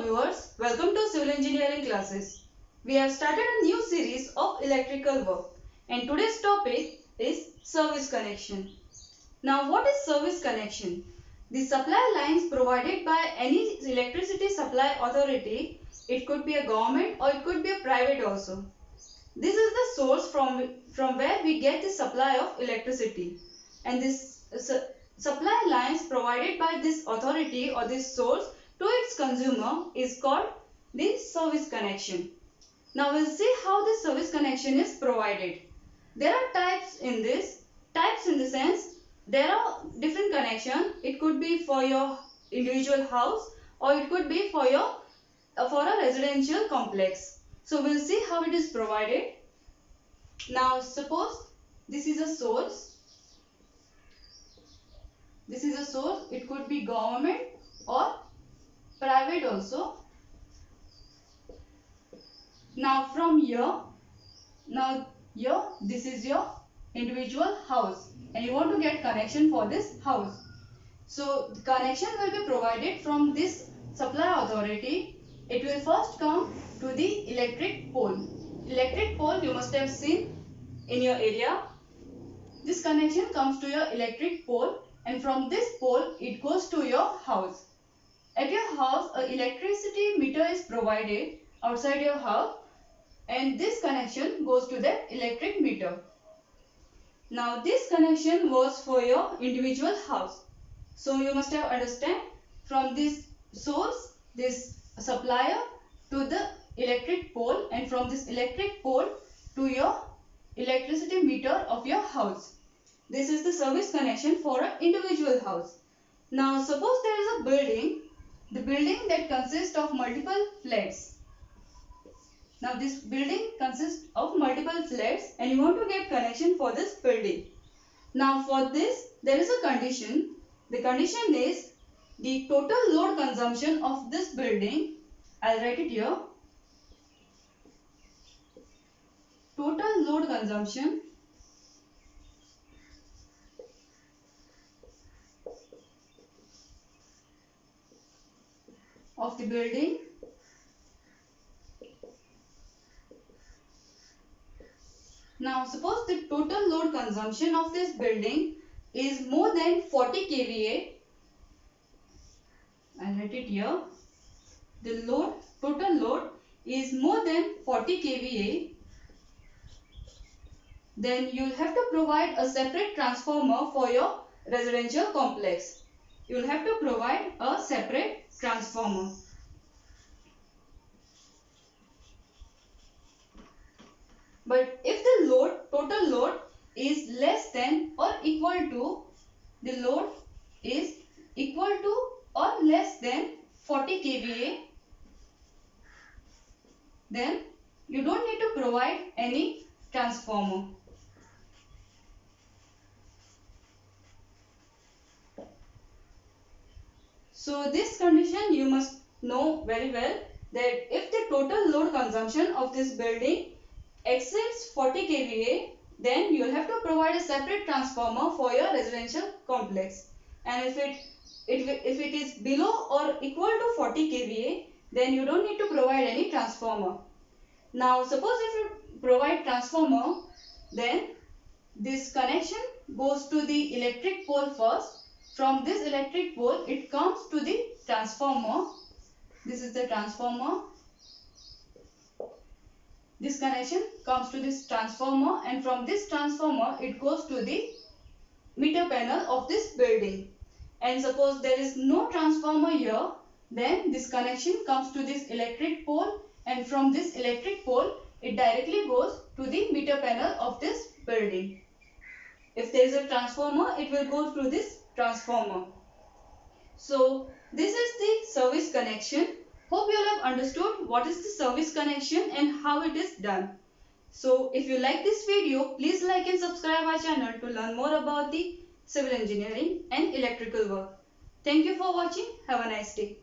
viewers, welcome to Civil Engineering classes. We have started a new series of electrical work and today's topic is service connection. Now what is service connection? The supply lines provided by any electricity supply authority, it could be a government or it could be a private also. This is the source from where we get the supply of electricity, and this supply lines provided by this authority or this source to its consumer is called the service connection. Now we'll see how this service connection is provided. There are types in this. Types in the sense there are different connections. It could be for your individual house or it could be for a residential complex. So we'll see how it is provided. Now suppose this is a source. This is a source. It could be government or private also. Now from here, this is your individual house and you want to get connection for this house. So the connection will be provided from this supply authority. It will first come to the electric pole. Electric pole you must have seen in your area. This connection comes to your electric pole and from this pole it goes to your house. At your house, an electricity meter is provided outside your house and this connection goes to the electric meter. Now this connection was for your individual house. So you must have understand from this source, this supplier to the electric pole and from this electric pole to your electricity meter of your house. This is the service connection for an individual house. Now suppose there is a building, the building that consists of multiple flats. Now this building consists of multiple flats and you want to get connection for this building. Now for this there is a condition. The condition is the total load consumption of this building. I'll write it here. Total load consumption of the building Now suppose the total load consumption of this building is more than 40 kVA. I'll write it here. The total load is more than 40 kVA. Then you will have to provide a separate transformer for your residential complex. You will have to provide a separate transformer. But if the total load is less than or equal to, the load is equal to or less than 40 kVA, then you don't need to provide any transformer. So this condition you must know very well, that if the total load consumption of this building exceeds 40 kVA, then you will have to provide a separate transformer for your residential complex. And if it is below or equal to 40 kVA, then you don't need to provide any transformer. Now suppose if you provide transformer, then this connection goes to the electric pole first. From this electric pole it comes to the transformer. This is the transformer. This connection comes to this transformer and from this transformer it goes to the meter panel of this building. And suppose there is no transformer here, then this connection comes to this electric pole and from this electric pole it directly goes to the meter panel of this building. If there is a transformer, it will go through this transformer. So this is the service connection. Hope you all have understood what is the service connection and how it is done. So if you like this video, please like and subscribe our channel to learn more about the civil engineering and electrical work. Thank you for watching. Have a nice day.